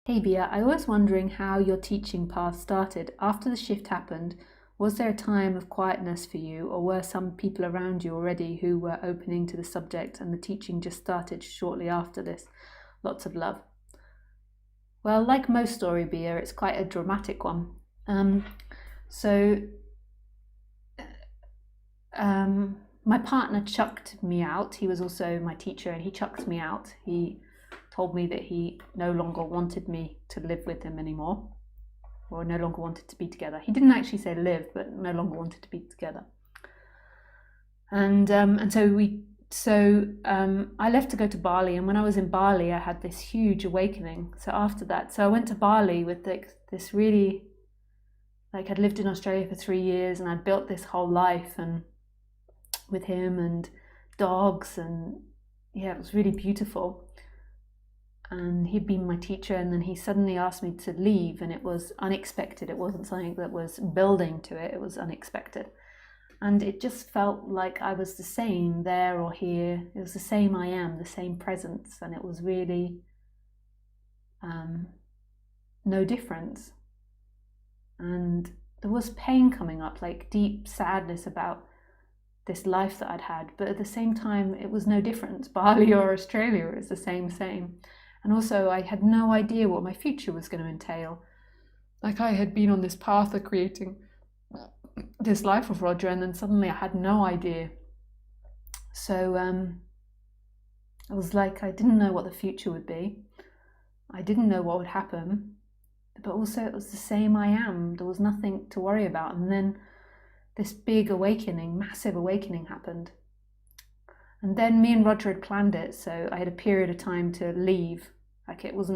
Hey Bia, I was wondering how your teaching path started. After the shift happened, was there a time of quietness for you, or were some people around you already who were opening to the subject and the teaching just started shortly after this? Lots of love. Well, like most story, Bia, it's quite a dramatic one. Um, so, my partner chucked me out. He was also my teacher, and he chucked me out. He told me that he no longer wanted me to live with him anymore, or no longer wanted to be together. He didn't actually say live, but no longer wanted to be together. And I left to go to Bali, and when I was in Bali, I had this huge awakening. So after that, I went to Bali with this really, like, I'd lived in Australia for 3 years, and I'd built this whole life and with him and dogs, and yeah, it was really beautiful. And he'd been my teacher, and then he suddenly asked me to leave, and it was unexpected. It wasn't something that was building to it, it was unexpected. And it just felt like I was the same there or here. It was the same I am, the same presence, and it was really no difference. And there was pain coming up, like deep sadness about this life that I'd had, but at the same time it was no difference. Bali or Australia is the same. And also I had no idea what my future was going to entail. Like, I had been on this path of creating this life with Roger, and then suddenly I had no idea. So it was like I didn't know what the future would be. I didn't know what would happen, but also it was the same I am. There was nothing to worry about. And then this big awakening, massive awakening happened. And then me and Roger had planned it, so I had a period of time to leave. Like, it's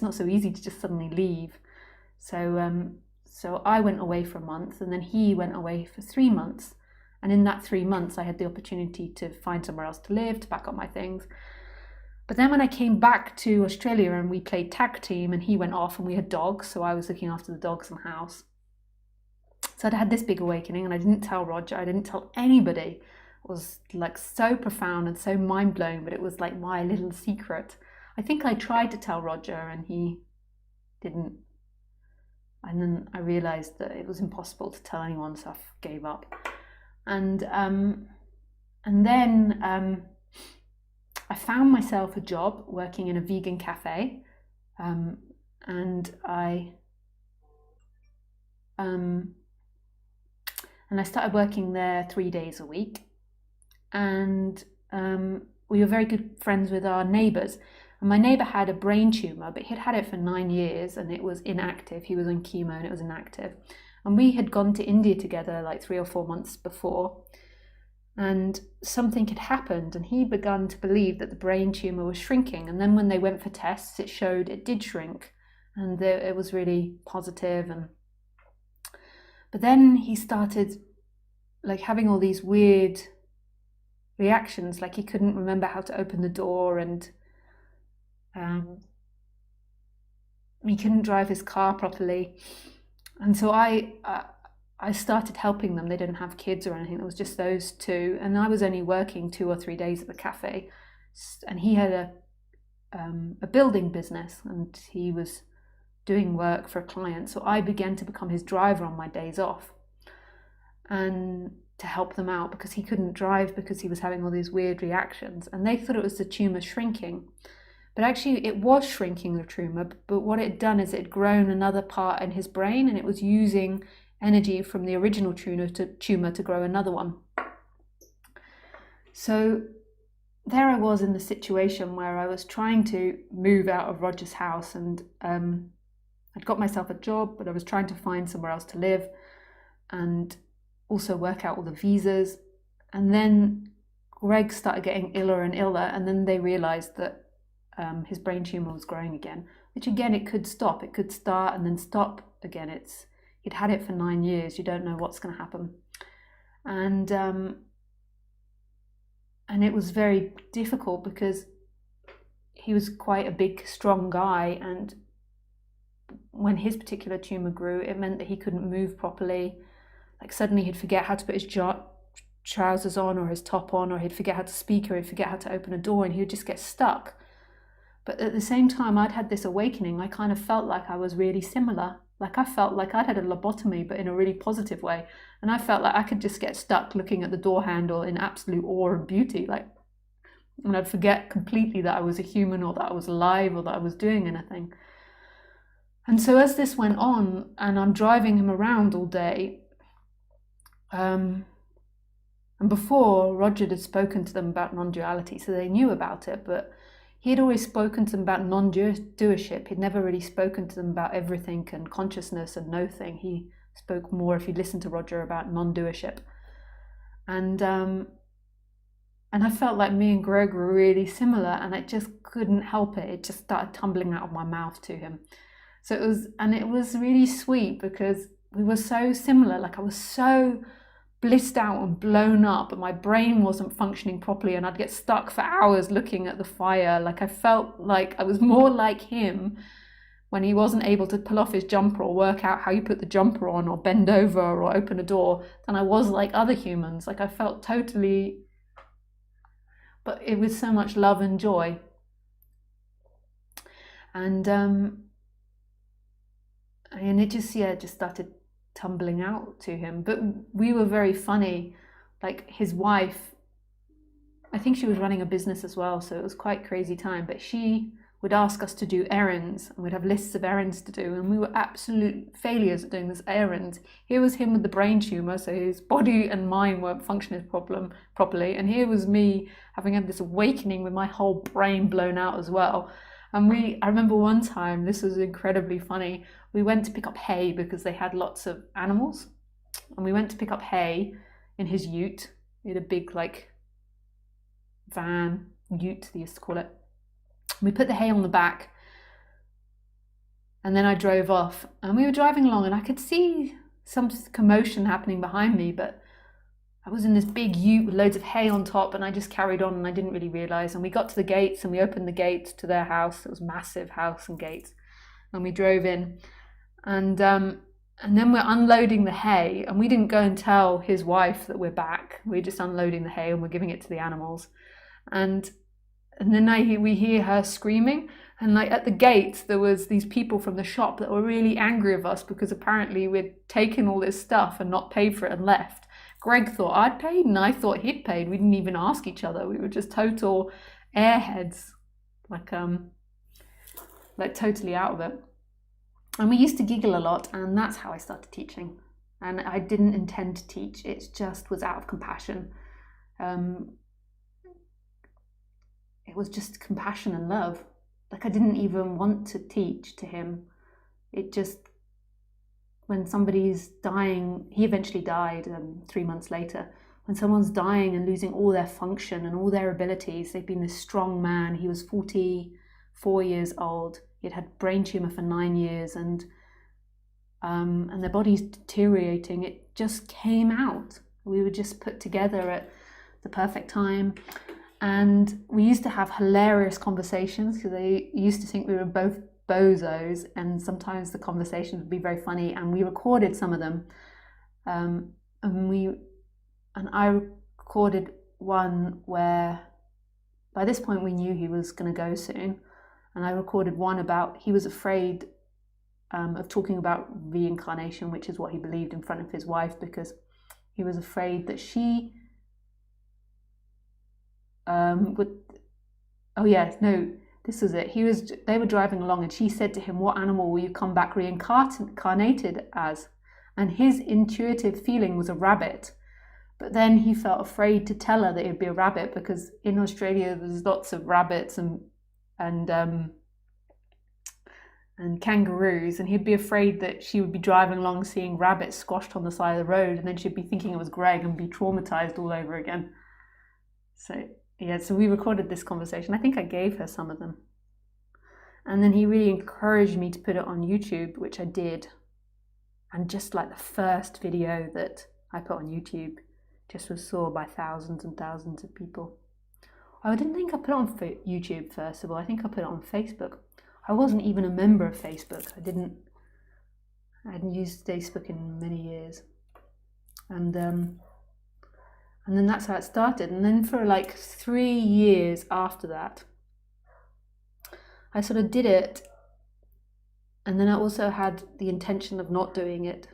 not so easy to just suddenly leave. So I went away for a month, and then he went away for 3 months. And in that 3 months, I had the opportunity to find somewhere else to live, to pack up my things. But then when I came back to Australia and we played tag team, and he went off and we had dogs, so I was looking after the dogs in the house. So I'd had this big awakening, and I didn't tell Roger, I didn't tell anybody. It was like so profound and so mind-blowing, but it was like my little secret. I think I tried to tell Roger and he didn't. And then I realized that it was impossible to tell anyone, so I gave up. And then I found myself a job working in a vegan cafe, and I started working there 3 days a week. And we were very good friends with our neighbours. And my neighbour had a brain tumour, but he'd had it for 9 years and it was inactive. He was on chemo and it was inactive. And we had gone to India together like 3 or 4 months before. And something had happened, and he begun to believe that the brain tumour was shrinking. And then when they went for tests, it showed it did shrink, and it was really positive. But then he started like having all these weird reactions, like he couldn't remember how to open the door, and he couldn't drive his car properly. And so I started helping them. They didn't have kids or anything. It was just those two, and I was only working 2 or 3 days at the cafe. And he had a building business, and he was doing work for a client. So I began to become his driver on my days off, and to help them out, because he couldn't drive because he was having all these weird reactions. And they thought it was the tumour shrinking. But actually it was shrinking, the tumour, but what it had done is it had grown another part in his brain, and it was using energy from the original tumour to grow another one. So there I was in the situation where I was trying to move out of Roger's house, and I'd got myself a job, but I was trying to find somewhere else to live and also work out all the visas. And then Greg started getting iller and iller, and then they realised that his brain tumour was growing again, which again, it could stop, it could start and then stop again. He'd had it for 9 years. You don't know what's going to happen. And it was very difficult because he was quite a big, strong guy. And when his particular tumour grew, it meant that he couldn't move properly. Like, suddenly he'd forget how to put his trousers on or his top on, or he'd forget how to speak, or he'd forget how to open a door, and he would just get stuck. But at the same time, I'd had this awakening. I kind of felt like I was really similar. Like I felt like I'd had a lobotomy, but in a really positive way. And I felt like I could just get stuck looking at the door handle in absolute awe and beauty. And I'd forget completely that I was a human, or that I was alive, or that I was doing anything. And so as this went on, and I'm driving him around all day, and before, Roger had spoken to them about non-duality, so they knew about it, but he had always spoken to them about non-doership. He'd never really spoken to them about everything and consciousness and no thing. He spoke more, if you listen to Roger, about non-doership. And I felt like me and Greg were really similar, and I just couldn't help it. It just started tumbling out of my mouth to him. So it was really sweet, because we were so similar. Like I was so blissed out and blown up, and my brain wasn't functioning properly, and I'd get stuck for hours looking at the fire. Like I felt like I was more like him when he wasn't able to pull off his jumper or work out how you put the jumper on or bend over or open a door, than I was like other humans. Like I felt totally, but it was so much love and joy. And it just started tumbling out to him. But we were very funny. Like his wife, I think she was running a business as well, so it was quite crazy time, but she would ask us to do errands, and we'd have lists of errands to do, and we were absolute failures at doing this errands. Here was him with the brain tumor, so his body and mind weren't functioning properly, and here was me having had this awakening with my whole brain blown out as well. And I remember one time, this was incredibly funny, we went to pick up hay because they had lots of animals, and we went to pick up hay in his ute. He had a big van, ute they used to call it. We put the hay on the back, and then I drove off, and we were driving along, and I could see some commotion happening behind me, but I was in this big ute with loads of hay on top, and I just carried on, and I didn't really realise. And we got to the gates, and we opened the gates to their house. It was a massive house and gates, and we drove in, and then we're unloading the hay, and we didn't go and tell his wife that we're back. We're just unloading the hay, and we're giving it to the animals, and then we hear her screaming, and at the gate there was these people from the shop that were really angry of us because apparently we'd taken all this stuff and not paid for it and left. Greg thought I'd paid, and I thought he'd paid. We didn't even ask each other. We were just total airheads, like totally out of it. And we used to giggle a lot, and that's how I started teaching. And I didn't intend to teach. It just was out of compassion. It was just compassion and love. Like I didn't even want to teach to him. It just, when somebody's dying, he eventually died 3 months later. When someone's dying and losing all their function and all their abilities, they've been this strong man. He was 44 years old. He'd had brain tumor for 9 years, and their body's deteriorating. It just came out. We were just put together at the perfect time. And we used to have hilarious conversations because they used to think we were both bozos, and sometimes the conversations would be very funny, and we recorded some of them. And I recorded one where by this point we knew he was going to go soon, and I recorded one about he was afraid of talking about reincarnation, which is what he believed, in front of his wife, because he was afraid that she this was it. They were driving along, and she said to him, "What animal will you come back reincarnated as?" And his intuitive feeling was a rabbit. But then he felt afraid to tell her that it would be a rabbit, because in Australia there's lots of rabbits and kangaroos, and he'd be afraid that she would be driving along seeing rabbits squashed on the side of the road, and then she'd be thinking it was Greg and be traumatized all over again. So we recorded this conversation. I think I gave her some of them. And then he really encouraged me to put it on YouTube, which I did. And just like the first video that I put on YouTube just was saw by thousands and thousands of people. I didn't think I put it on YouTube, first of all. I think I put it on Facebook. I wasn't even a member of Facebook. I hadn't used Facebook in many years. And then that's how it started. And then for 3 years after that, I sort of did it, and then I also had the intention of not doing it.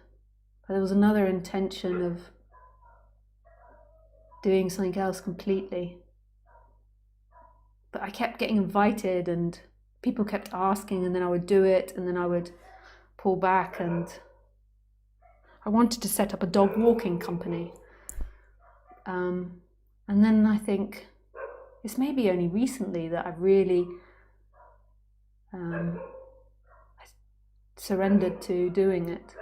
But there was another intention of doing something else completely. But I kept getting invited and people kept asking, and then I would do it, and then I would pull back. And I wanted to set up a dog walking company. And then I think it's maybe only recently that I've really surrendered to doing it.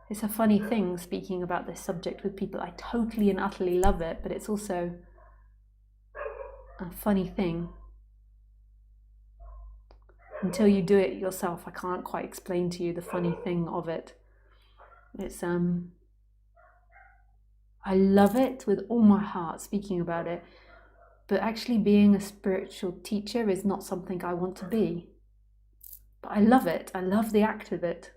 It's a funny thing speaking about this subject with people. I totally and utterly love it, but it's also a funny thing. Until you do it yourself, I can't quite explain to you the funny thing of it. It's I love it with all my heart speaking about it, but actually being a spiritual teacher is not something I want to be. But I love it. I love the act of it.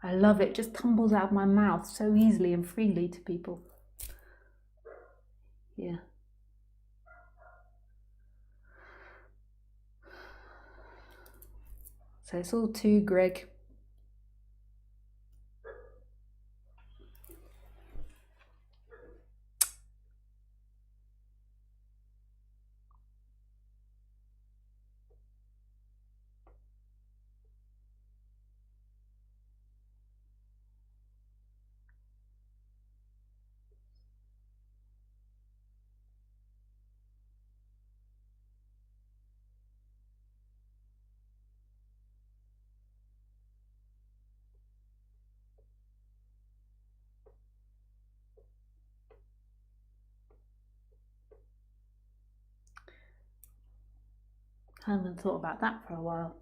I love it. It just tumbles out of my mouth so easily and freely to people. Yeah. So it's all to Greg. I haven't thought about that for a while.